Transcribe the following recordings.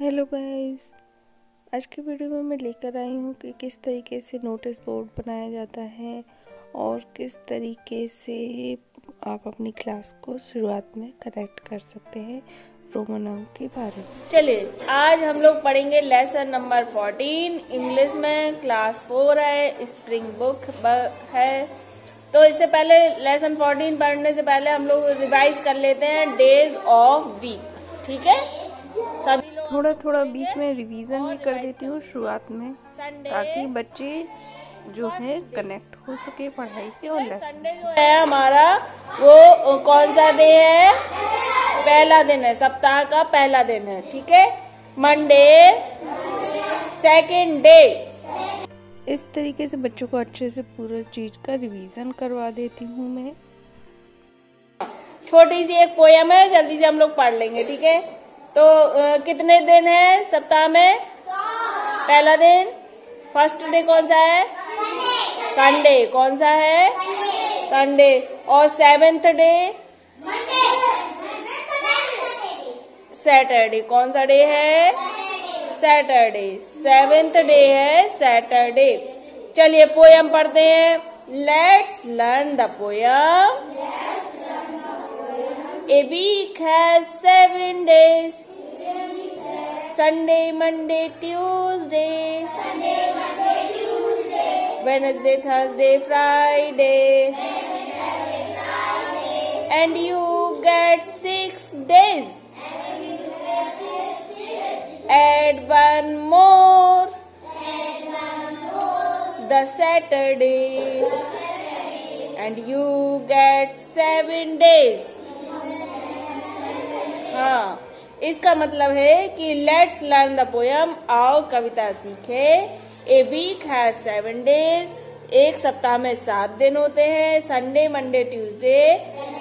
Hello guys, आज की video में मैं लेकर आई हूँ कि किस तरीके से नोटिस बोर्ड बनाया जाता है और किस तरीके से आप अपनी क्लास को शुरुआत में कनेक्ट कर सकते हैं रोमन अंक के बारे में। चलिए आज हम लोग पढ़ेंगे लेसन नंबर 14 इंग्लिश में, क्लास 4 है, स्प्रिंग बुक है। तो इससे पहले लेसन 14 पढ़ने से पहले हम लोग रिवाइज कर लेते हैं डेज ऑफ वीक। ठीक है, सभी लोग थोड़ा बीच में रिवीजन भी कर देती हूँ शुरुआत में, ताकि बच्चे जो है कनेक्ट हो सके पढ़ाई से। और संडे जो है हमारा वो कौन सा डे है? पहला दिन है, सप्ताह का पहला दिन है। ठीक है, मंडे सेकंड डे। इस तरीके से बच्चों को अच्छे से पूरा चीज का रिवीजन करवा देती हूँ मैं। छोटी सी एक पोयम है, जल्दी से हम लोग पढ़ लेंगे। ठीक है, तो कितने दिन है सप्ताह में? पहला दिन, फर्स्ट डे कौन सा है? संडे। कौन सा है? संडे। और सेवेंथ डे सैटरडे। कौन सा डे है? सैटरडे। सेवेंथ डे है सैटरडे। चलिए पोयम पढ़ते हैं। Let's learn the poem. A week has 7 days. Sunday, Monday, Tuesday. Wednesday, Thursday, Friday. And you get 6 days. Add one more. The Saturday. And you get 7 days. हाँ, इसका मतलब है कि let's learn the poem, आओ कविता सीखे। A week has 7 days, एक सप्ताह में 7 दिन होते हैं। संडे, मंडे, ट्यूसडे,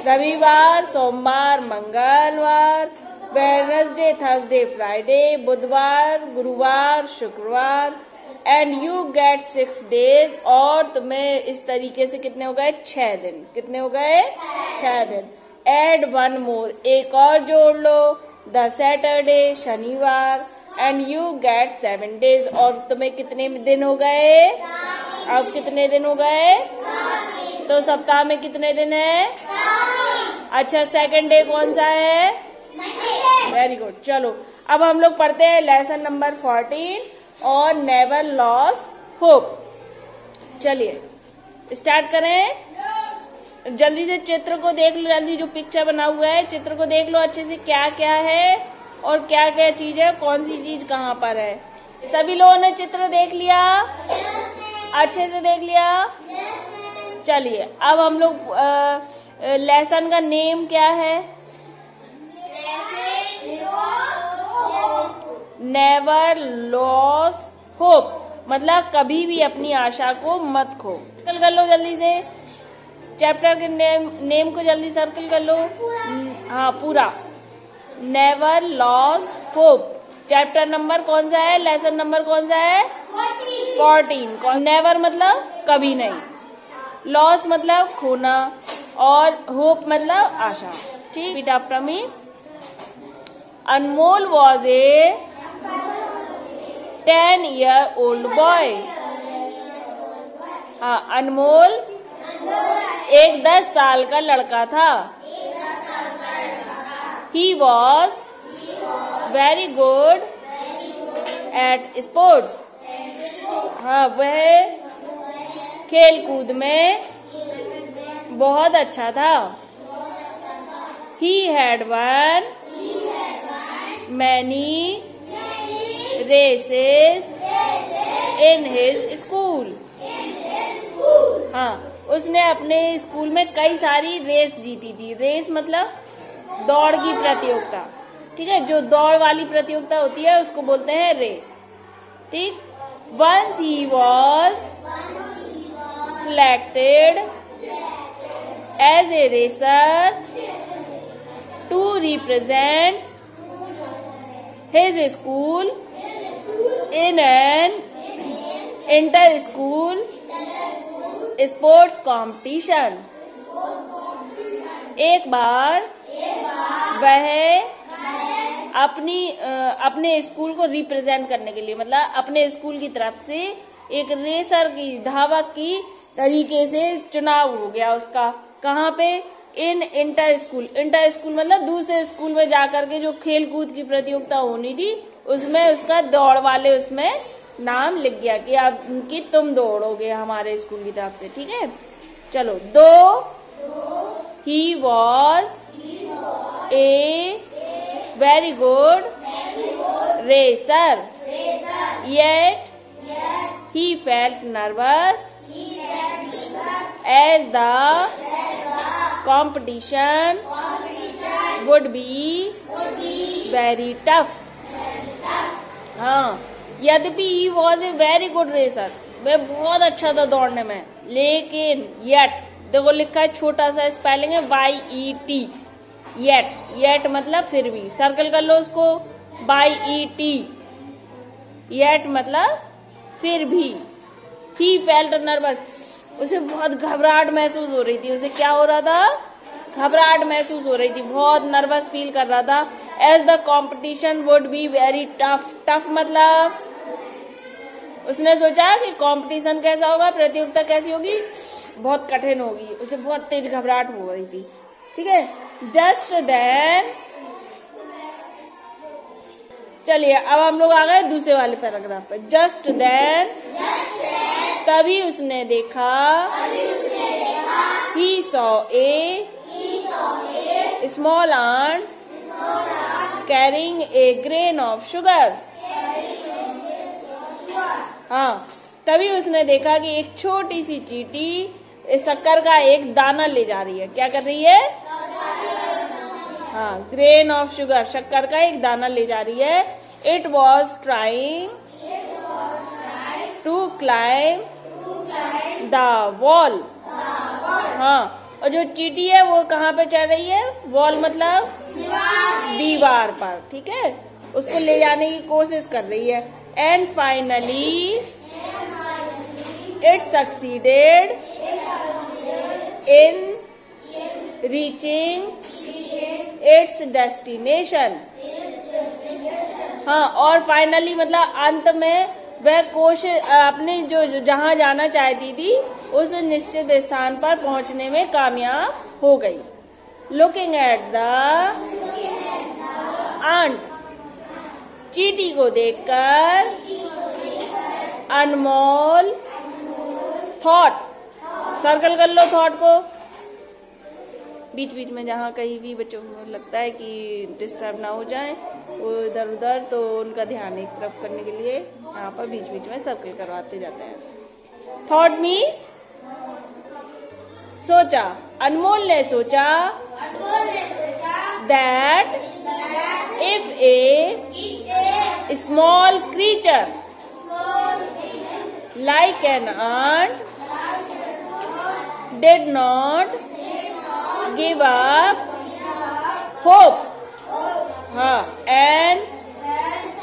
रविवार, सोमवार, मंगलवार, वेडनेसडे, थर्सडे, फ्राइडे, बुधवार, गुरुवार, शुक्रवार। एंड यू गेट 6 डेज, और तुम्हें इस तरीके से कितने हो गए? 6 दिन। कितने हो गए? 6 दिन। एड वन मोर, एक और जोड़ लो। द सैटरडे, शनिवार। एंड यू गेट 7 डेज, और तुम्हें कितने दिन हो गए? अब कितने दिन हो गए? तो सप्ताह में कितने दिन है? अच्छा, सेकंड डे कौन सा है? Very good. चलो अब हम लोग पढ़ते हैं लेसन नंबर 14 और नेवर लॉस होप। चलिए स्टार्ट करें। जल्दी से चित्र को देख लो, जल्दी जो पिक्चर बना हुआ है चित्र को देख लो अच्छे से, क्या क्या है और क्या क्या चीज है, कौन सी चीज कहाँ पर है। सभी लोगों ने चित्र देख लिया? अच्छे से देख लिया? चलिए अब हम लोग लेसन का नेम क्या है? नेवर लॉस होप, मतलब कभी भी अपनी आशा को मत खो। सर्कल कर लो जल्दी से, चैप्टर के नेम को जल्दी सर्कल कर लो। हाँ पूरा, never loss hope. Chapter number कौन सा है? लेसन नंबर कौन सा है? 14। नेवर मतलब कभी नहीं, लॉस मतलब खोना, और होप मतलब आशा। ठीक, repeat after me. Anmol was a 10-year-old boy. हाँ, अनमोल एक 10 साल का लड़का था। He was very good at sports. हाँ, वह खेल कूद में बहुत अच्छा था। He had won many races in his school. हाँ, उसने अपने स्कूल में कई सारी रेस जीती थी। रेस मतलब दौड़ की प्रतियोगिता। ठीक है, जो दौड़ वाली प्रतियोगिता होती है उसको बोलते हैं रेस। ठीक, once he was selected as a racer to represent his school in an inter school sports competition. एक बार वह अपने स्कूल को रिप्रेजेंट करने के लिए, मतलब अपने स्कूल की तरफ से एक रेसर की, धावक की तरीके से चुनाव हो गया उसका। कहाँ पे? इन इंटर स्कूल मतलब दूसरे स्कूल में जाकर के जो खेल कूद की प्रतियोगिता होनी थी उसमें उसका दौड़ वाले उसमें नाम लिख गया कि अब कि तुम दौड़ोगे हमारे स्कूल की तरफ से। ठीक है, चलो। He was a very good racer yet he felt nervous as the competition would be very tough. हाँ, यद्यपि he was a very good racer, वह बहुत अच्छा था दौड़ने में, लेकिन yet देखो लिखा है छोटा सा स्पेलिंग है YET, yet मतलब फिर भी, सर्कल कर लो उसको, YET, yet मतलब फिर भी। ही फेल्ट नर्वस, उसे बहुत घबराहट महसूस हो रही थी। उसे क्या हो रहा था? घबराहट महसूस हो रही थी, बहुत नर्वस फील कर रहा था। As the competition would be very tough, tough मतलब उसने सोचा कि कंपटीशन कैसा होगा, प्रतियोगिता कैसी होगी, बहुत कठिन होगी। उसे बहुत तेज घबराहट हो रही थी। ठीक है, जस्ट देन, चलिए अब हम लोग आ गए दूसरे वाले पैराग्राफ पे। जस्ट देन, तभी उसने देखा, he saw a small ant carrying a grain of sugar. हाँ, तभी उसने देखा कि एक छोटी सी चींटी शक्कर का एक दाना ले जा रही है। क्या कर रही है? हाँ, ग्रेन ऑफ शुगर, शक्कर का एक दाना ले जा रही है। It was trying to climb the wall. हाँ, और जो चींटी है वो कहाँ पे चढ़ रही है? वॉल मतलब दीवार पर। ठीक है, उसको ले जाने की कोशिश कर रही है। And finally it succeeded in reaching it's destination. हाँ, और फाइनली मतलब अंत में वह कोशिश अपने जो जहाँ जाना चाहती थी उस निश्चित स्थान पर पहुंचने में कामयाब हो गई। लुकिंग एट द आंट, चींटी को देखकर अनमोल थॉट, सर्कल कर लो थॉट को, बीच बीच में जहाँ कहीं भी बच्चों को लगता है कि डिस्टर्ब ना हो जाए वो इधर उधर, तो उनका ध्यान एक तरफ करने के लिए यहाँ पर बीच बीच में सर्कल करवाते जाते हैं। थॉट मीन्स सोचा, अनमोल ने सोचा, that if A small creature like an ant did not give up hope, and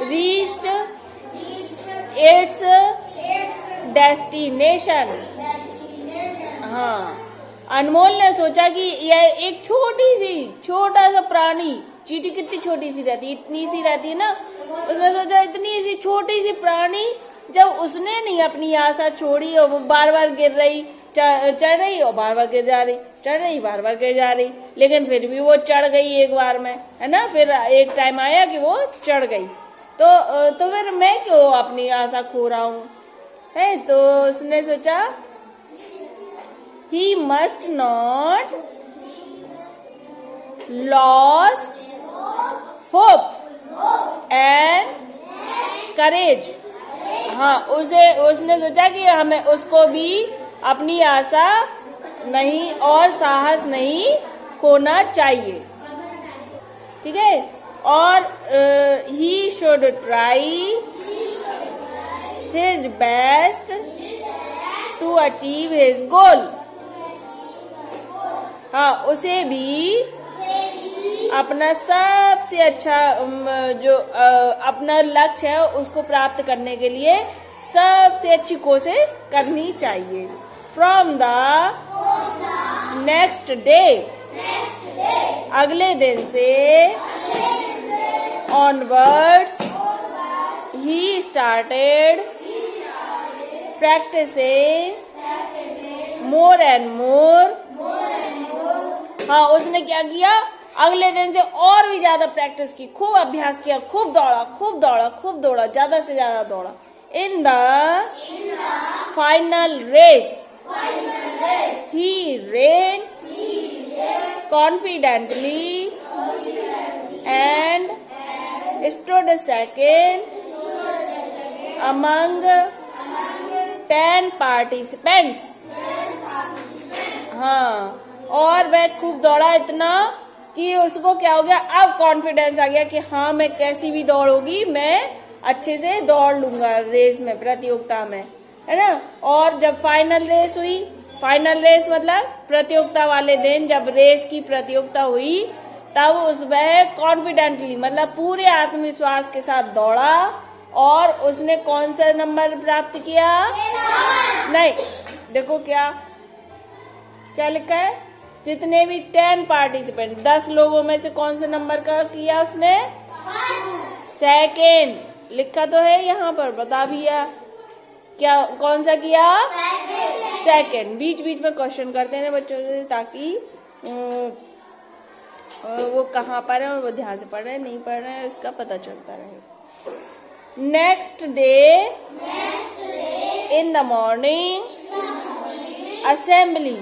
reached its destination. हाँ, अनमोल ने सोचा कि यह एक छोटा सा प्राणी, चींटी कितनी छोटी सी रहती है, इतनी सी रहती है ना, उसने सोचा इतनी सी छोटी सी प्राणी जब उसने नहीं अपनी आशा छोड़ी और वो बार बार गिर रही, चढ़ रही और बार बार गिर जा रही, चढ़ रही बार बार गिर जा रही, लेकिन फिर भी वो चढ़ गई एक बार में, है ना। फिर एक टाइम आया कि वो चढ़ गई, तो फिर मैं क्यों अपनी आशा खो रहा हूँ, है। तो उसने सोचा he must not loss hope and courage. हाँ, उसने सोचा कि हमें उसको भी अपनी आशा नहीं और साहस नहीं खोना चाहिए। ठीक है, और he should try his best to achieve his goal. हाँ, उसे भी अपना सबसे अच्छा जो अपना लक्ष्य है उसको प्राप्त करने के लिए सबसे अच्छी कोशिश करनी चाहिए। फ्रॉम द नेक्स्ट डे, अगले दिन से onwards he started practicing more and more. हाँ, उसने क्या किया, अगले दिन से और भी ज्यादा प्रैक्टिस की, खूब अभ्यास किया, खूब दौड़ा, ज्यादा से ज्यादा दौड़ा. In the final race he ran confidently and stood second among 10 participants. हाँ, और वह खूब दौड़ा इतना कि उसको क्या हो गया, अब कॉन्फिडेंस आ गया कि हाँ मैं कैसी भी दौड़ होगी मैं अच्छे से दौड़ लूंगा रेस में, प्रतियोगिता में, है ना. और जब फाइनल रेस हुई, फाइनल रेस मतलब प्रतियोगिता वाले दिन जब रेस की प्रतियोगिता हुई, तब वह कॉन्फिडेंटली मतलब पूरे आत्मविश्वास के साथ दौड़ा और उसने कौन सा नंबर प्राप्त किया? नहीं, देखो क्या लिखा है, जितने भी 10 पार्टिसिपेंट 10 लोगों में से कौन से नंबर का किया उसने? सेकेंड लिखा तो है यहाँ पर, बता भैया क्या कौन सा किया? सेकेंड. बीच बीच में क्वेश्चन करते हैं बच्चों से ताकि वो कहाँ पर है और वो ध्यान से पढ़ रहे हैं नहीं पढ़ रहे हैं इसका पता चलता रहे. Next day in the morning assembly.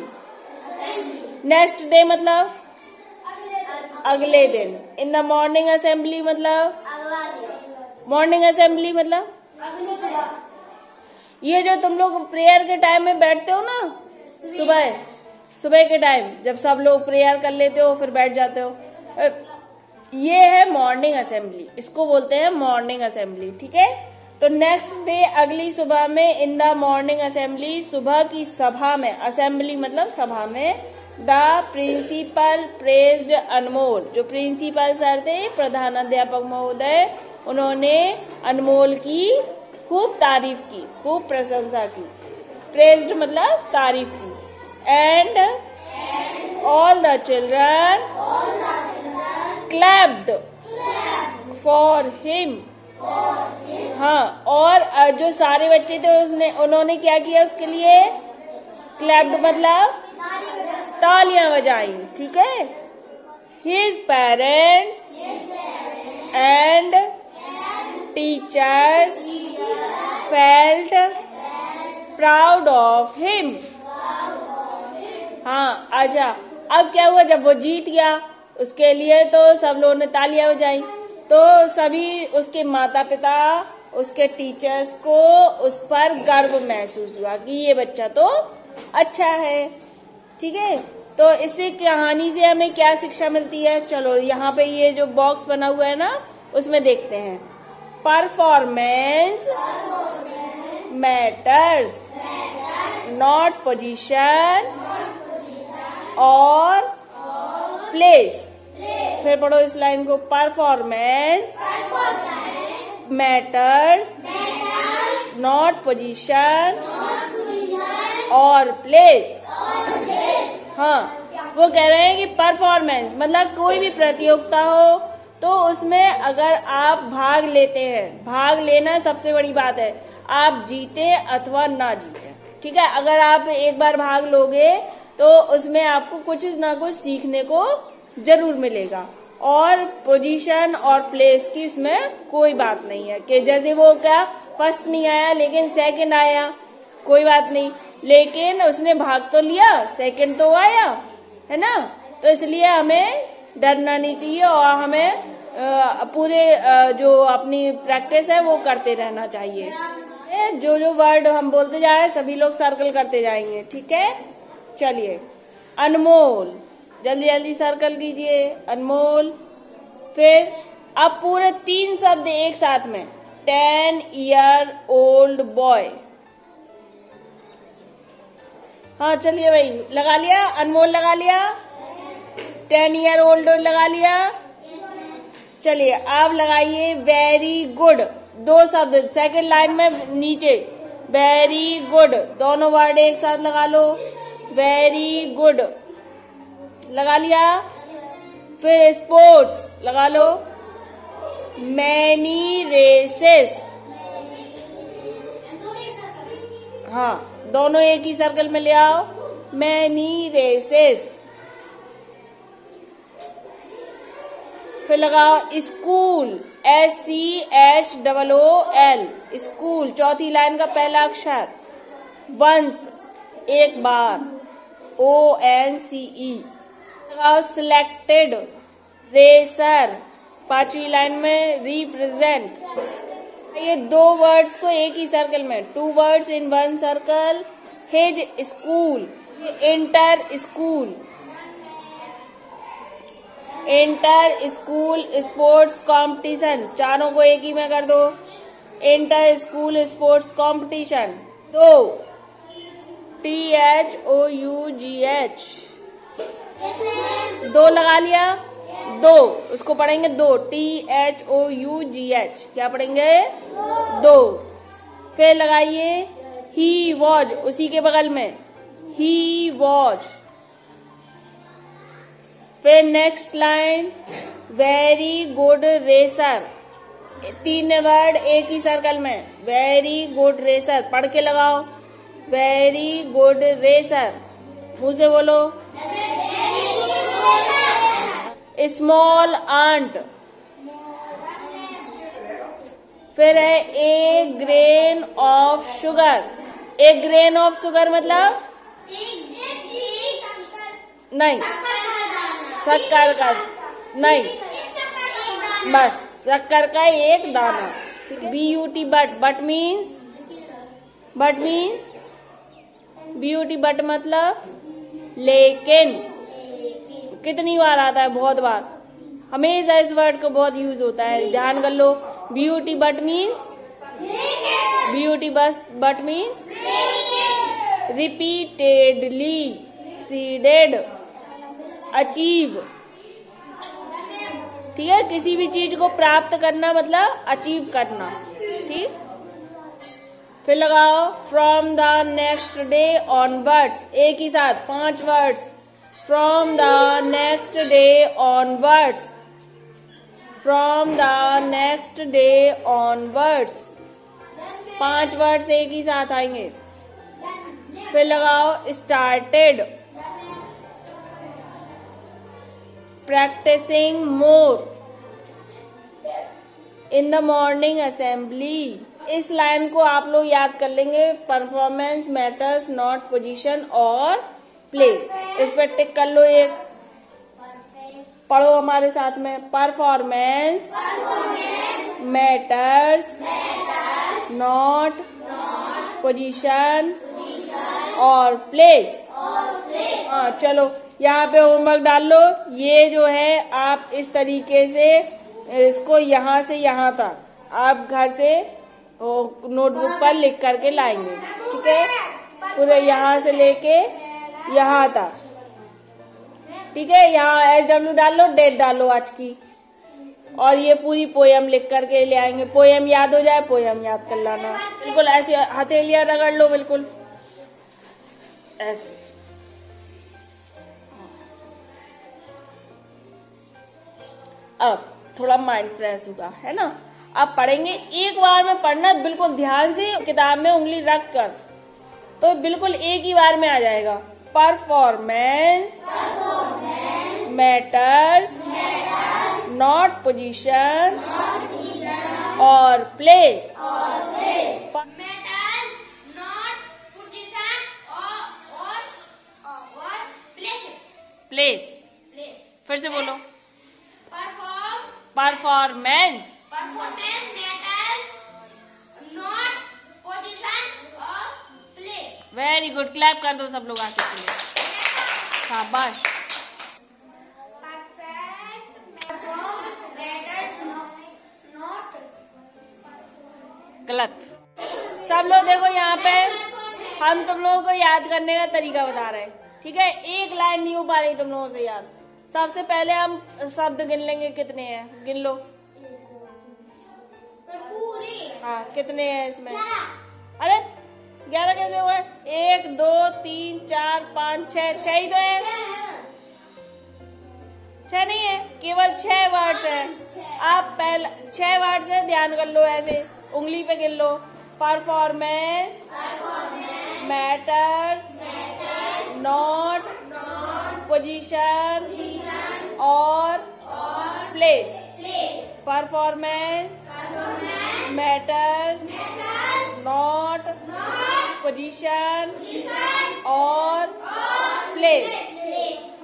Next day मतलब अगले दिन. इन द मॉर्निंग असेंबली मतलब मॉर्निंग असेंबली मतलब ये जो तुम लोग प्रेयर के टाइम में बैठते हो ना, सुबह के टाइम जब सब लोग प्रेयर कर लेते हो फिर बैठ जाते हो, ये है मॉर्निंग असेंबली, इसको बोलते हैं मॉर्निंग असेंबली. ठीक है, तो नेक्स्ट डे अगली सुबह में इन द मॉर्निंग असेंबली, सुबह की सभा में, असेंबली मतलब सभा में, द प्रिंसिपल प्रेज्ड अनमोल. जो प्रिंसिपल सर थे, प्रधानाध्यापक महोदय, उन्होंने अनमोल की खूब तारीफ की, खूब प्रशंसा की. प्रेज्ड मतलब तारीफ की. And all the children clapped for him. हाँ, और जो सारे बच्चे थे उन्होंने क्या किया उसके लिए? क्लैप्ड मतलब तालियां बजाई. ठीक है. His parents and teachers felt proud of him. हाँ, अच्छा, अब क्या हुआ, जब वो जीत गया उसके लिए तो सब लोगों ने तालियां बजाई, तो सभी उसके माता पिता, उसके टीचर्स को उस पर गर्व महसूस हुआ कि ये बच्चा तो अच्छा है. ठीक है, तो इसी कहानी से हमें क्या शिक्षा मिलती है? चलो यहाँ पे ये जो बॉक्स बना हुआ है ना उसमें देखते हैं. परफॉर्मेंस मैटर्स, नॉट पोजीशन और प्लेस. फिर पढ़ो इस लाइन को. परफॉर्मेंस मैटर्स नॉट पोजीशन और प्लेस. हाँ, वो कह रहे हैं कि परफॉर्मेंस मतलब कोई भी प्रतियोगिता हो तो उसमें अगर आप भाग लेते हैं, भाग लेना सबसे बड़ी बात है, आप जीते अथवा ना जीते. ठीक है, अगर आप एक बार भाग लोगे तो उसमें आपको कुछ ना कुछ सीखने को जरूर मिलेगा. और पोजीशन और प्लेस की इसमें कोई बात नहीं है कि जैसे वो क्या फर्स्ट नहीं आया लेकिन सेकंड आया, कोई बात नहीं, लेकिन उसने भाग तो लिया, सेकंड तो आया, है ना. तो इसलिए हमें डरना नहीं चाहिए और हमें पूरे जो अपनी प्रैक्टिस है वो करते रहना चाहिए. जो जो वर्ड हम बोलते जा रहे हैं सभी लोग सर्कल करते जाएंगे. ठीक है, चलिए. अनमोल, जल्दी जल्दी सर्कल कीजिए. अनमोल. फिर अब पूरे 3 शब्द एक साथ में. 10 year old boy. हाँ, चलिए भाई, लगा लिया. अनमोल लगा लिया, 10 year old लगा लिया. चलिए आप लगाइए वेरी गुड. 2 शब्द सेकंड लाइन में नीचे. वेरी गुड, दोनों वर्ड एक साथ लगा लो. वेरी गुड लगा लिया. फिर स्पोर्ट्स लगा लो. Many races. हाँ, दोनों एक ही सर्कल में ले आओ। Many races. फिर लगाओ स्कूल, SCHOOL, स्कूल, चौथी लाइन का पहला अक्षर। वंस, एक बार, ONCE। लगाओ सिलेक्टेड, रेसर, पांचवी लाइन में रिप्रेजेंट। ये दो वर्ड्स को एक ही सर्कल में, 2 words in 1 circle, his school, inter school, inter school sports competition, चारों को एक ही में कर दो। Inter school sports competition. 2 THOUGH, 2 लगा लिया। 2 उसको पढ़ेंगे 2 THOUGH, क्या पढ़ेंगे 2। फिर लगाइए ही वॉज, उसी के बगल में ही वॉज। फिर next line very good racer, 3 word एक ही सर्कल में, वेरी गुड रेसर, पढ़ के लगाओ। वेरी गुड रेसर, मुंह से बोलो। Small ant. फिर है a grain of sugar. A grain of sugar मतलब नहीं, शक्कर का नहीं, बस शक्कर का एक दाना। BUT but, but means BUT but मतलब लेकिन। कितनी बार आता है, बहुत बार, हमेशा इस वर्ड को बहुत यूज होता है, ध्यान कर लो। BUT but means, BUT but means repeatedly, seeded, achieve. ठीक है, किसी भी चीज को प्राप्त करना मतलब अचीव करना। ठीक, फिर लगाओ from the next day onwards, एक ही साथ 5 words. From the next day onwards, from the next day onwards, 5 words एक ही साथ आएंगे। फिर लगाओ started, practising more, in the morning assembly. इस लाइन को आप लोग याद कर लेंगे, परफॉर्मेंस मैटर्स नॉट पोजीशन और प्लेस। इस पर टिक कर लो एक, पढ़ो हमारे साथ में। परफॉर्मेंस मैटर्स नॉट पोजीशन और प्लेस। हाँ चलो, यहाँ पे होमवर्क डाल लो। ये जो है आप इस तरीके से इसको यहाँ से यहाँ तक आप घर से नोटबुक पर लिख करके लाएंगे। ठीक है, पूरे यहाँ से लेके यहाँ तक। ठीक है, यहाँ SW डाल लो, डेट डालो आज की, और ये पूरी पोयम लिख करके ले आएंगे। पोयम याद हो जाए, पोयम याद कर लाना। बिल्कुल ऐसे हथेलियां रगड़ लो, बिल्कुल ऐसे। अब थोड़ा माइंड फ्रेश होगा, है ना। अब पढ़ेंगे, एक बार में पढ़ना बिल्कुल ध्यान से, किताब में उंगली रख कर, तो बिल्कुल एक ही बार में आ जाएगा। परफॉर्मेंस मैटर्स नॉट पोजीशन और प्लेस। प्लेस, फिर से बोलो। परफॉर्मेंस मैटर्स नॉट पोजीशन और प्लेस। वेरी गुड, क्लैप कर दो सब लोग आके के लिए। शाबाश। गलत। सब लोग देखो, यहाँ पे हम तुम लोगों को याद करने का तरीका बता रहे हैं। ठीक है, एक लाइन नहीं हो पा रही तुम लोगों से याद। सबसे पहले हम शब्द गिन लेंगे, कितने हैं गिन लो। हाँ, कितने हैं इसमें? अरे 11 कैसे हुए? 1 2 3 4 5 6 ही तो है। 6 नहीं है, केवल 6 वर्ड्स है। आप पहले 6 वर्ड्स है, ध्यान कर लो, ऐसे उंगली पे गिन लो। परफॉर्मेंस, मैटर्स, नॉट, पोजीशन और place. Performance, matters, not, position और प्लेस।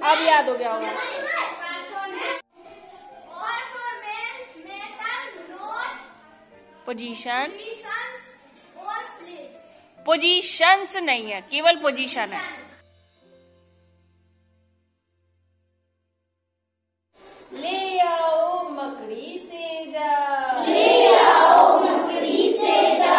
अब याद हो गया होगा। पोजीशन, पोजीशंस नहीं है, केवल पोजीशन है। ले आओ मकड़ी से जा, ले आओ मकड़ी से जा,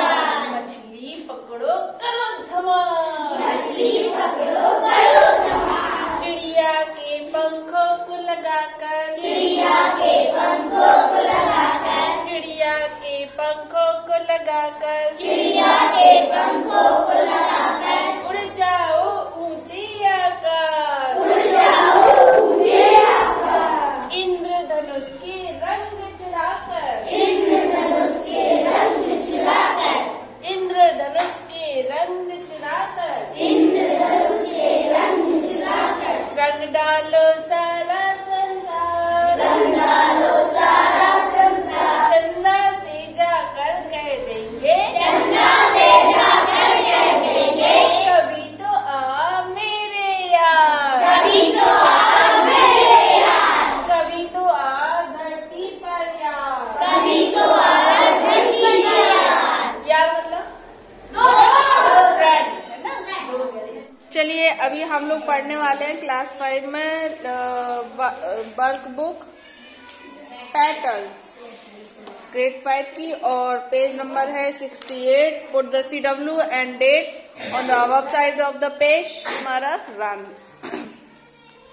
मछली पकड़ो करो धमाल, मछली पकड़ो करो धमाल, चिड़िया के पंखों को लगाकर, चिड़िया के पंखों को लगाकर, चिड़िया के पंखों को लगाकर, चिड़िया के पंखों को लगाकर, उड़ जाओ ऊंचे आकाश, उड़ जाओ ऊंचे आकाश, इंद्रधनुष के रंग चढ़ाकर, इंद्रधनुष के रंग चढ़ाकर, इंद्रधनुष के रंग चढ़ाकर, इंद्रधनुष के रंग चढ़ाकर, रंग डालो सारा संसार, रंग डालो सारा संसार, चंदा से जाकर कह देंगे, चंदा से जाकर कह देंगे, कभी तो आ मेरे यार, कभी तो आ मेरे यार, कभी तो आ धरती पर यार, कभी तो आ धरती पर यार। यार मतलब फ्रेंड है ना, दोस्त। चलिए अभी हम लोग पढ़ने वाले हैं क्लास 5 में वर्क बुक पेटल्स, ग्रेड 5 की, और पेज नंबर है 68। Put the CW and date on the above side of the page. हमारा रन।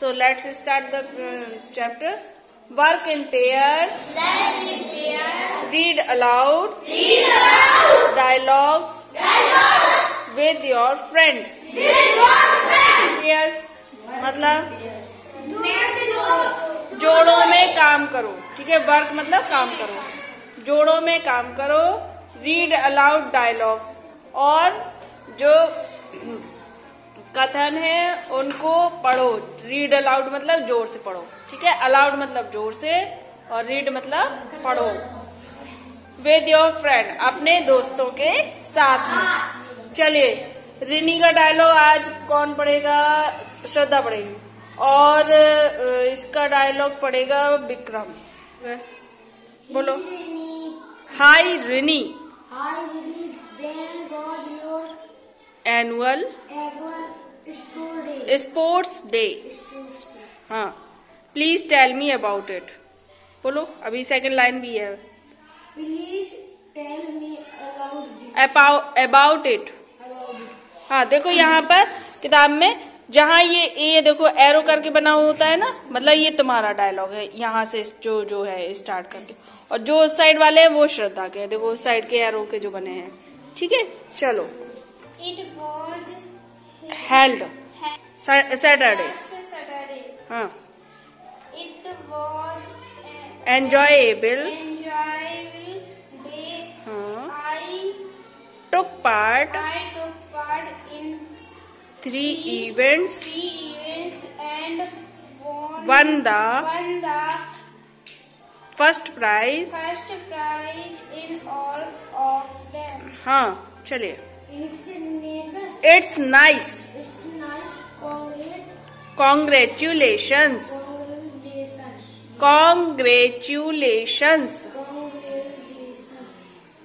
So let's start the chapter. Work in pairs, read aloud, dialogues with your friends। Pairs मतलब जोड़ों में काम करो, ठीक है। वर्क मतलब काम करो, जोड़ों में काम करो। रीड अलाउड डायलॉग्स, और जो कथन है उनको पढ़ो। रीड अलाउड मतलब जोर से पढ़ो, ठीक है। अलाउड मतलब जोर से, और रीड मतलब पढ़ो। विद योर फ्रेंड, अपने दोस्तों के साथ में। चलिए रिनी का डायलॉग आज कौन पढ़ेगा? श्रद्धा पढ़ेगी, और इसका डायलॉग पढ़ेगा विक्रम। बोलो। Hi Rini, when was your annual sports day? हाँ, please tell me about it. बोलो, अभी सेकंड लाइन भी है। Please tell me about it. हाँ देखो यहाँ पर किताब में जहाँ ये देखो एरो करके बना होता है ना, मतलब ये तुम्हारा डायलॉग है। यहाँ से जो है स्टार्ट करके, और जो उस साइड वाले हैं वो श्रद्धा के, देखो उस साइड के एरो के जो बने हैं, ठीक है। चलो। It was held Saturday. हाँ। It was enjoyable day. हाँ। I took part in 3 events and won the first prize in all of them। हाँ चलिए। It's nice। Congratulations।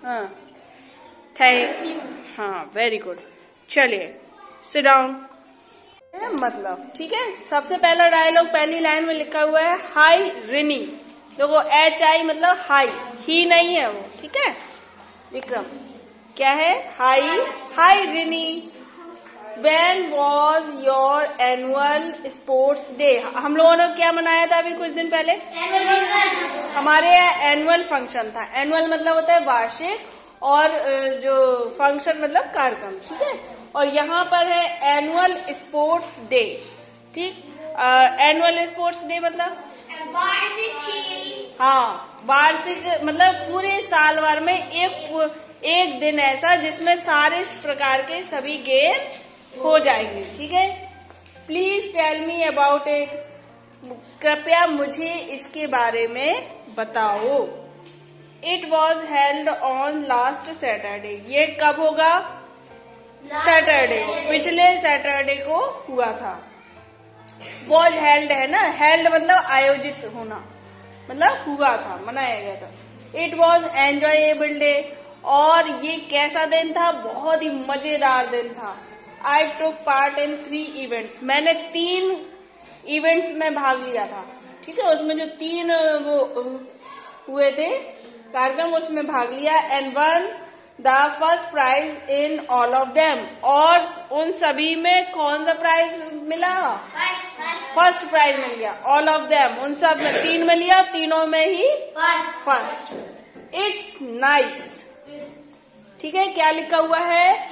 हाँ थैंक यू। हाँ वेरी गुड। चलिए सिट डाउन। मतलब ठीक है। सबसे पहला डायलॉग पहली लाइन में लिखा हुआ है हाय रिनी। देखो HI मतलब हाई, ही नहीं है वो, ठीक है। विक्रम क्या है? Hi Rini, when was your annual sports day? हम लोगों ने क्या मनाया था अभी कुछ दिन पहले? हमारे यहाँ एनुअल फंक्शन था। एनुअल मतलब होता है वार्षिक, और जो फंक्शन मतलब कार्यक्रम, ठीक है। और यहाँ पर है एनुअल स्पोर्ट्स डे, ठीक। एनुअल स्पोर्ट्स डे मतलब हाँ, वार्षिक मतलब पूरे साल भर में एक दिन ऐसा जिसमें सारे इस प्रकार के सभी गेम हो जाएंगे। ठीक है, please tell me about it, कृपया मुझे इसके बारे में बताओ। It was held on last Saturday, ये कब होगा? सैटरडे, पिछले सैटरडे को हुआ था। वॉज हेल्ड है ना, हेल्ड मतलब आयोजित होना, मतलब हुआ था, मनाया गया था। इट वॉज एंजॉयबल डे, और ये कैसा दिन था? बहुत ही मजेदार दिन था। आई टुक पार्ट इन 3 इवेंट्स, मैंने 3 इवेंट्स में भाग लिया था। ठीक है, उसमें जो 3 वो हुए थे कार्यक्रम, उसमें भाग लिया। And won the first prize in all of them, और उन सभी में कौन सा प्राइज मिला? फर्स्ट प्राइज मिल गया। ऑल ऑफ देम, उन सब में 3 में लिया, तीनों में ही फर्स्ट। इट्स नाइस, ठीक है, क्या लिखा हुआ है?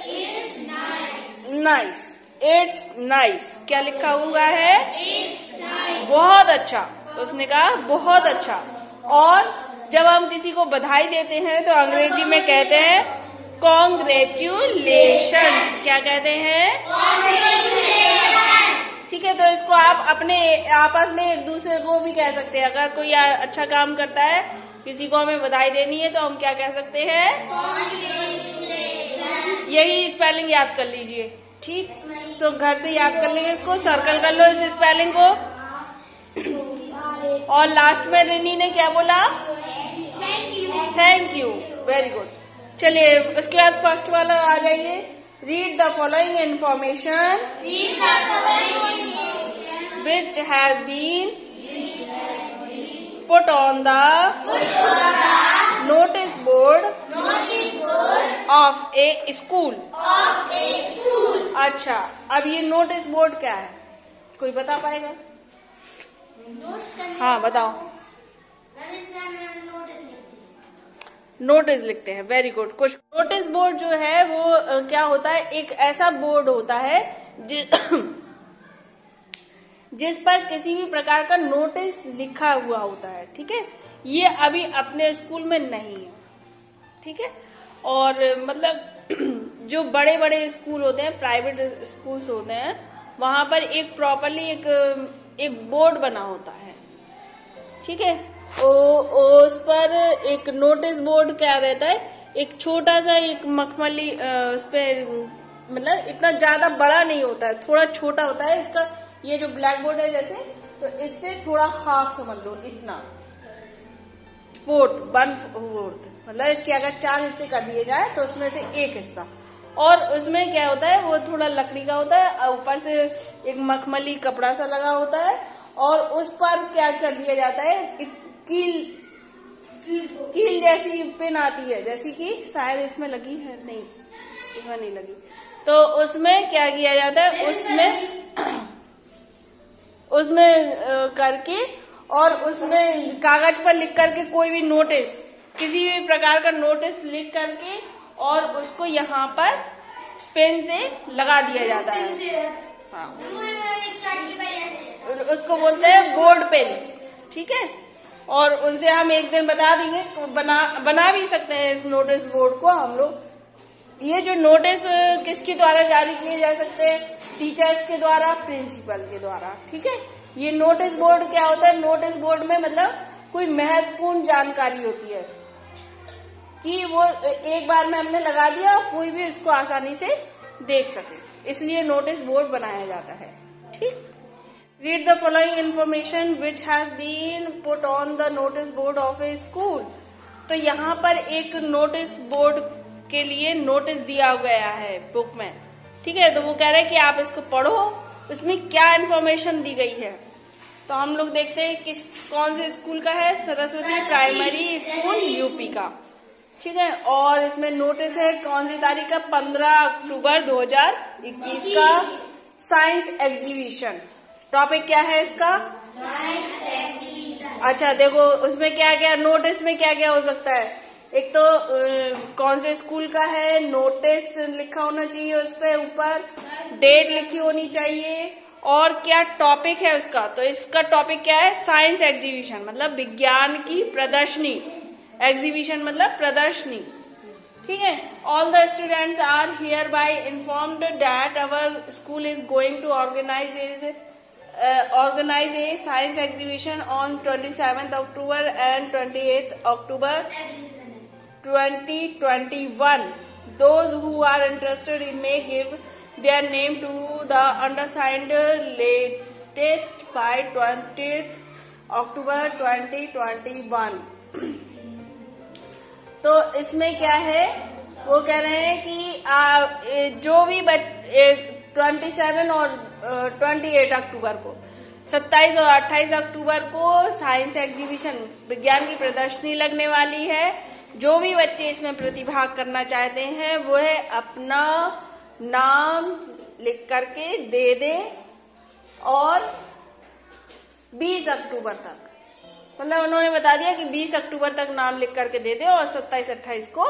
नाइस, इट्स नाइस, क्या लिखा हुआ है? बहुत अच्छा, उसने कहा बहुत अच्छा। और जब हम किसी को बधाई देते हैं तो अंग्रेजी में कहते हैं कॉन्ग्रेचुलेशंस, क्या कहते हैं? ठीक है, तो इसको आप अपने आपस में एक दूसरे को भी कह सकते हैं। अगर कोई अच्छा काम करता है, किसी को हमें बधाई देनी है, तो हम क्या कह सकते हैं? यही स्पेलिंग याद कर लीजिए। ठीक, तो घर से याद कर लेंगे, इसको सर्कल कर लो इस स्पेलिंग को। और लास्ट में रिनी ने क्या बोला? Thank you, very good. चलिए उसके बाद फर्स्ट वाला आ जाइए। Read the following information which has been put on the notice board of a school. अच्छा, अब ये नोटिस बोर्ड क्या है, कोई बता पाएगा? हाँ बताओ। नोटिस लिखते हैं, वेरी गुड। कुछ नोटिस बोर्ड जो है वो क्या होता है? एक ऐसा बोर्ड होता है जिस पर किसी भी प्रकार का नोटिस लिखा हुआ होता है। ठीक है, ये अभी अपने स्कूल में नहीं है। ठीक है, और मतलब जो बड़े बड़े स्कूल होते हैं, प्राइवेट स्कूल्स होते हैं, वहां पर एक प्रॉपरली एक बोर्ड बना होता है। ठीक है, उस पर एक नोटिस बोर्ड क्या रहता है? एक छोटा सा एक मखमली, उस पे मतलब इतना ज्यादा बड़ा नहीं होता है, थोड़ा छोटा होता है। इसका ये जो ब्लैक बोर्ड है जैसे, तो इससे थोड़ा हाफ समझ लो, इतना 1/4, मतलब इसके अगर 4 हिस्से कर दिए जाए तो उसमें से एक हिस्सा। और उसमें क्या होता है, वो थोड़ा लकड़ी का होता है, ऊपर से एक मखमली कपड़ा सा लगा होता है, और उस पर क्या कर दिया जाता है? कील जैसी पिन आती है, जैसी कि शायद इसमें लगी है, नहीं इसमें नहीं लगी। तो उसमें क्या किया जाता है? उसमें करके, और उसमें कागज पर लिख करके कोई भी नोटिस, किसी भी प्रकार का नोटिस लिख करके, और उसको यहाँ पर पेन से लगा दिया जाता है। हाँ, उसको बोलते हैं बोर्ड पेन। ठीक है, और उनसे हम एक दिन बता देंगे, बना भी सकते हैं इस नोटिस बोर्ड को हम लोग। ये जो नोटिस किसके द्वारा जारी किए जा सकते हैं? टीचर्स के द्वारा, प्रिंसिपल के द्वारा। ठीक है, ये नोटिस बोर्ड क्या होता है? नोटिस बोर्ड में मतलब कोई महत्वपूर्ण जानकारी होती है कि वो एक बार में हमने लगा दिया, कोई भी उसको आसानी से देख सके, इसलिए नोटिस बोर्ड बनाया जाता है। ठीक, read the following information which has been put on the notice board of a school. तो यहाँ पर एक नोटिस बोर्ड के लिए नोटिस दिया गया है बुक में। ठीक है, तो वो कह रहे हैं कि आप इसको पढ़ो, उसमें क्या इन्फॉर्मेशन दी गई है। तो हम लोग देखते हैं कौन से स्कूल का है? सरस्वती प्राइमरी स्कूल यूपी का। ठीक है, और इसमें नोटिस है कौन सी तारीख का? 15 अक्टूबर 2021 का। साइंस एग्जीबिशन, टॉपिक क्या है इसका? अच्छा देखो, उसमें क्या क्या नोटिस में क्या क्या हो सकता है? एक तो कौन से स्कूल का है, नोटिस लिखा होना चाहिए, उस पे ऊपर डेट लिखी होनी चाहिए, और क्या टॉपिक है उसका, तो इसका टॉपिक क्या है, साइंस एग्जीबिशन, मतलब विज्ञान की प्रदर्शनी। एग्जीबिशन मतलब प्रदर्शनी, ठीक है। All the students are hereby informed that our school is going to organise a science exhibition on 27th October and 28th October 2021. Those who are interested in may give their name to the undersigned latest by 20th October 2021. तो इसमें क्या है, वो कह रहे हैं कि जो भी 27 और 28 अक्टूबर को, 27 और 28 अक्टूबर को साइंस एग्जीबिशन, विज्ञान की प्रदर्शनी लगने वाली है। जो भी बच्चे इसमें प्रतिभाग करना चाहते हैं वो है अपना नाम लिख करके दे दें, और 20 अक्टूबर तक, मतलब उन्होंने बता दिया कि 20 अक्टूबर तक नाम लिख करके दे दे, और 27-28 को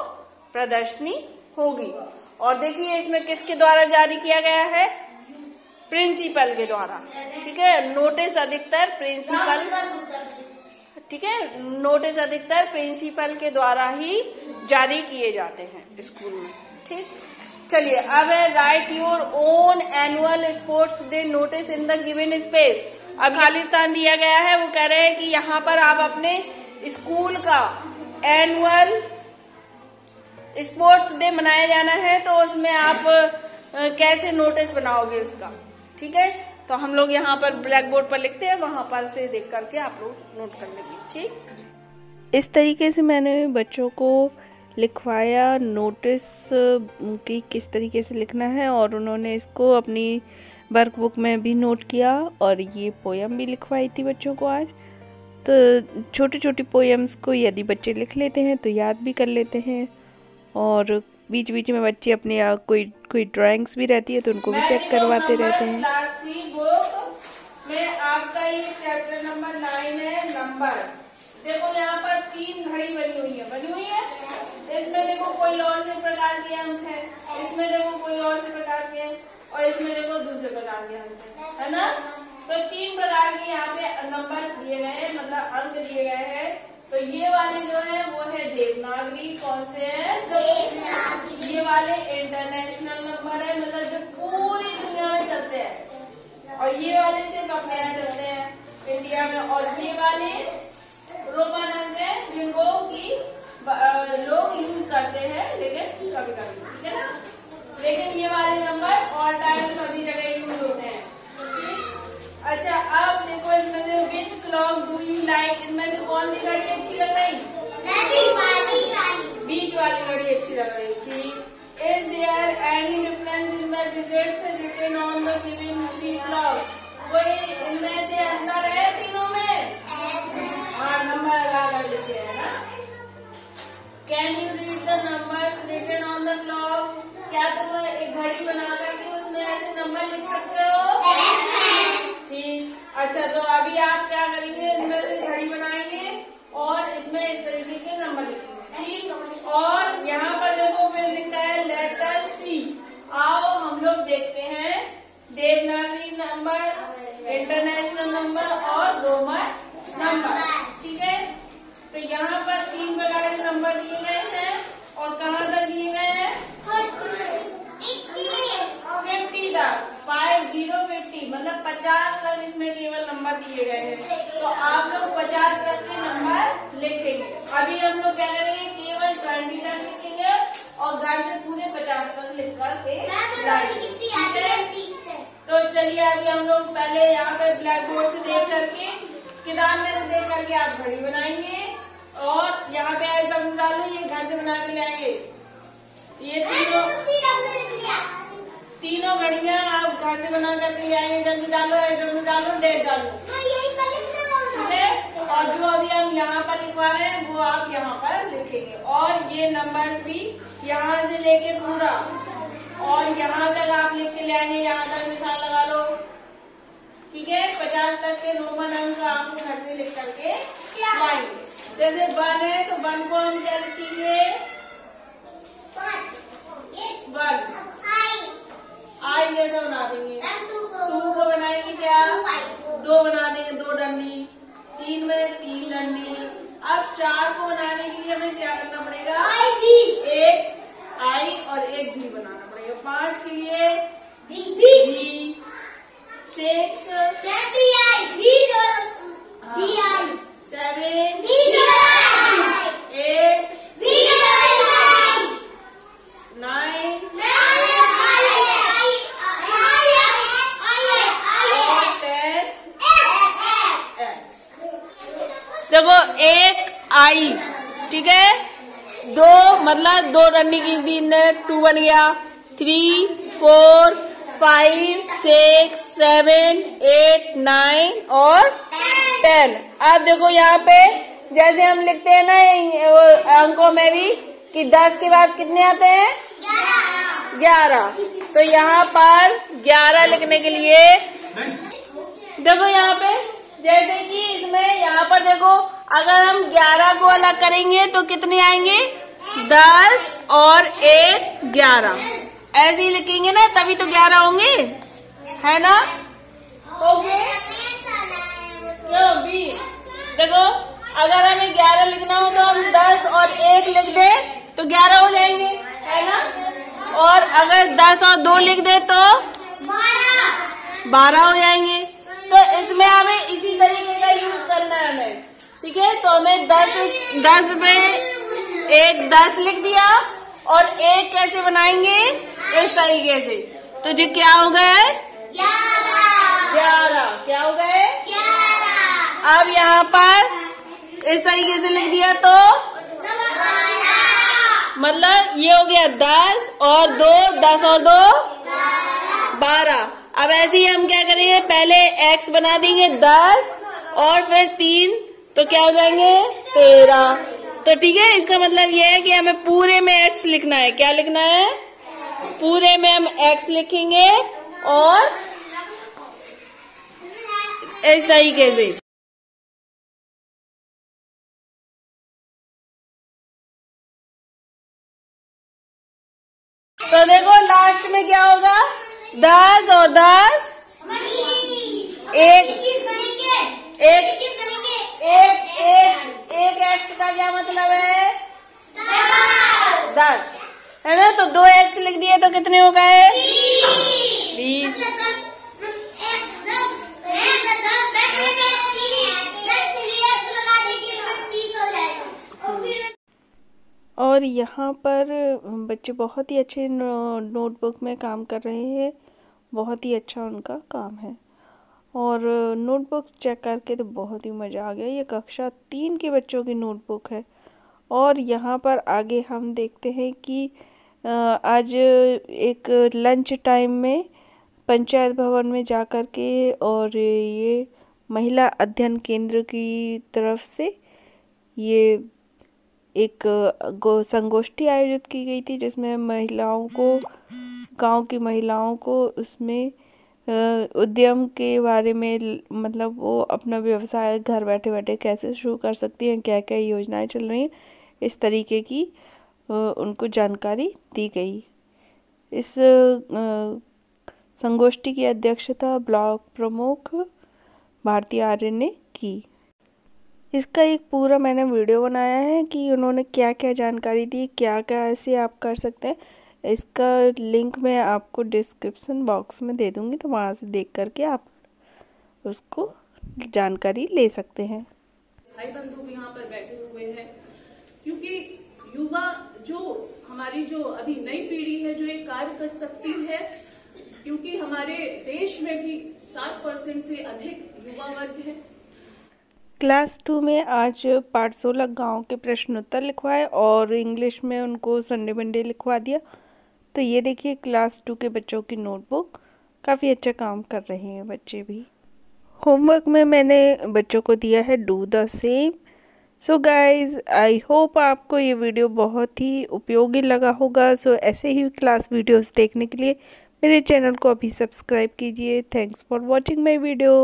प्रदर्शनी होगी। और देखिए इसमें किसके द्वारा जारी किया गया है, प्रिंसिपल के द्वारा, ठीक है। नोटिस अधिकतर प्रिंसिपल, ठीक है, नोटिस अधिकतर प्रिंसिपल के द्वारा ही जारी किए जाते हैं स्कूल में, ठीक। चलिए अब right your own annual sports day notice in the given space. अब खालिस्तान दिया गया है, वो कह रहे हैं कि यहाँ पर आप अपने स्कूल का एनुअल स्पोर्ट्स डे मनाया जाना है, तो उसमें आप कैसे नोटिस बनाओगे उसका, ठीक है। तो हम लोग यहाँ पर ब्लैक बोर्ड पर लिखते हैं, वहां पर से देख करके आप लोग नोट कर लेंगे, ठीक। इस तरीके से मैंने बच्चों को लिखवाया नोटिस कि किस तरीके से लिखना है, और उन्होंने इसको अपनी वर्कबुक में भी नोट किया, और ये पोयम भी लिखवाई थी बच्चों को आज। तो छोटी छोटी पोयम्स को यदि बच्चे लिख लेते हैं तो याद भी कर लेते हैं, और बीच बीच में बच्चे अपने कोई ड्राइंग्स भी रहती है तो उनको भी चेक करवाते रहते हैं। में आपका ये चैप्टर नंबर 9 है, नंबर्स। देखो यहाँ पर 3 घड़ी बनी हुई है, इसमें देखो कोई और से प्रकार के अंक है, इसमें देखो कोई और से प्रकार के हैं, और इसमें देखो दूसरे प्रकार के अंक है ना। तो 3 प्रकार के यहाँ पे नंबर दिए गए हैं, मतलब अंक दिए गए हैं। तो ये वाले जो है वो है देवनागरी, कौन से है, देवनागरी। ये वाले इंटरनेशनल नंबर है, मतलब जो पूरी दुनिया में चलते हैं, और ये वाले सिर्फ अपने यहाँ चलते हैं इंडिया में। और ये वाले रोमन अंक है जिनको की लोग यूज करते हैं, लेकिन कभी कभी, ठीक है ना। लेकिन ये वाले नंबर ऑल टाइम सभी जगह यूज होते हैं। अच्छा अब देखो इसमें से विच क्लॉक डू यू लाइक, इनमें से कौन सी घड़ी अच्छी लग रही, बीच वाली घड़ी अच्छी लग रही थी। Is there any difference in the digits written on the given 3 clock, कोई इनमें से अंतर है तीनों में, हाँ नंबर अलग लिखे हैं ना। Can you read the numbers written on the clock, क्या तुम एक घड़ी बना करके उसमें ऐसे नंबर लिख सकते हो, ठीक। अच्छा तो अभी आप क्या करेंगे, इसमें से घड़ी बनाएंगे और इसमें इस तरीके के नंबर लिखेंगे, ठीक। और यहाँ पर देखो फिर लिखा है लेट अस सी, आओ हम लोग देखते हैं देवनागरी नंबर, इंटरनेशनल नंबर और रोमन नंबर, ठीक है। तो यहाँ पर 3 प्रकार के नंबर दिए गए हैं, और कहाँ तक दिए गए हैं, 50 तक, 50 मतलब 50 तक इसमें केवल नंबर दिए गए हैं। तो आप लोग 50 तक के नंबर लिखेंगे। अभी हम लोग क्या करेंगे, केवल 20 तक लिखेंगे, और घर से पूरे 50 तक लिख करके लाएंगे। तो चलिए अभी हम लोग पहले यहाँ पे ब्लैक बोर्ड से देख करके, किताब में से देख करके आप घड़ी बनाएंगे, और यहाँ पे आइटम डालो, ये घर से बना के लाएंगे। ये तीनों घड़ियाँ आप घर से बना करके लाएंगे, जल्दी डालो, आइटम डालो, डेट डालो, ठीक है। और जो अभी हम यहाँ पर लिखवा रहे हैं वो आप यहाँ पर लिखेंगे, और ये नंबर्स भी यहाँ से लेके पूरा और यहाँ तक आप लिख के ले आएंगे, यहाँ तक निशान लगा लो, ठीक है। 50 तक के रोमन अंक आपको घर से लिख करके लाएंगे। जैसे 1 है तो 1 को हम क्या लिखेंगे, 1 आई जैसा बना देंगे। 2 को बनाएंगे एक भी बनाना पड़ेगा। 5 के लिए V 6 7 देखो 1 आई, ठीक है, 2 मतलब 2 रन्नी की 3 ने 2 बन गया, 3 4 5 6 7 8 9 और 10। अब देखो यहाँ पे जैसे हम लिखते हैं ना अंकों में भी कि 10 के बाद कितने आते हैं 11, तो यहाँ पर 11 लिखने के लिए देखो यहाँ पे जैसे कि इसमें यहाँ पर देखो अगर हम 11 को अलग करेंगे तो कितने आएंगे 10 और 1 11, ऐसे ही लिखेंगे ना तभी तो 11 होंगे, है ना। ओके क्यों भी देखो अगर हमें 11 लिखना हो तो हम 10 और 1 लिख दे तो 11 हो जाएंगे, है ना। और अगर 10 और 2 लिख दे तो 12 हो जाएंगे। तो इसमें हमें इसी तरीके का यूज करना है हमें, ठीक है। तो हमें 10 में 10 लिख दिया और 1 कैसे बनाएंगे इस तरीके से, तो जो क्या हो गए 11, क्या हो गए 11। अब यहाँ पर इस तरीके से लिख दिया तो मतलब ये हो गया 10 और 2 10 और 2 12। अब ऐसे ही हम क्या करेंगे पहले x बना देंगे 10 और फिर 3 तो क्या हो जाएंगे 13। तो ठीक है, इसका मतलब ये है कि हमें पूरे में x लिखना है। क्या लिखना है पूरे में हम x लिखेंगे और इस तरीके से। तो देखो लास्ट में क्या होगा 10 और 10 एक एक्स का क्या मतलब है 10, है ना। तो 2 एक्स लिख दिए तो कितने हो गए 20। और यहाँ पर बच्चे बहुत ही अच्छे नोटबुक में काम कर रहे हैं, बहुत ही अच्छा उनका काम है। और नोटबुक्स चेक करके तो बहुत ही मज़ा आ गया। ये कक्षा 3 के बच्चों की नोटबुक है। और यहाँ पर आगे हम देखते हैं कि आज एक लंच टाइम में पंचायत भवन में जा कर के और ये महिला अध्ययन केंद्र की तरफ से ये एक संगोष्ठी आयोजित की गई थी, जिसमें महिलाओं को, गांव की महिलाओं को उसमें उद्यम के बारे में, मतलब वो अपना व्यवसाय घर बैठे बैठे कैसे शुरू कर सकती हैं, क्या क्या योजनाएं चल रही हैं, इस तरीके की उनको जानकारी दी गई। इस संगोष्ठी की अध्यक्षता ब्लॉक प्रमुख भारती आर्य ने की। इसका एक पूरा मैंने वीडियो बनाया है कि उन्होंने क्या क्या जानकारी दी, क्या क्या ऐसे आप कर सकते हैं। इसका लिंक मैं आपको डिस्क्रिप्शन बॉक्स में दे दूंगी, तो वहाँ से देख करके आप उसको जानकारी ले सकते हैं। भाई बंधु भी यहाँ पर बैठे हुए हैं, क्योंकि युवा जो हमारी जो अभी नई पीढ़ी है जो ये कार्य कर सकती है, क्योंकि हमारे देश में भी 7% से अधिक युवा वर्ग है। क्लास 2 में आज पाठ 16 गाँव के प्रश्नोत्तर लिखवाए और इंग्लिश में उनको संडे मंडे लिखवा दिया। तो ये देखिए क्लास 2 के बच्चों की नोटबुक, काफ़ी अच्छा काम कर रहे हैं बच्चे भी। होमवर्क में मैंने बच्चों को दिया है do the same. So guys, I hope आपको ये वीडियो बहुत ही उपयोगी लगा होगा। सो ऐसे ही क्लास वीडियोस देखने के लिए मेरे चैनल को अभी सब्सक्राइब कीजिए। Thanks for watching my video.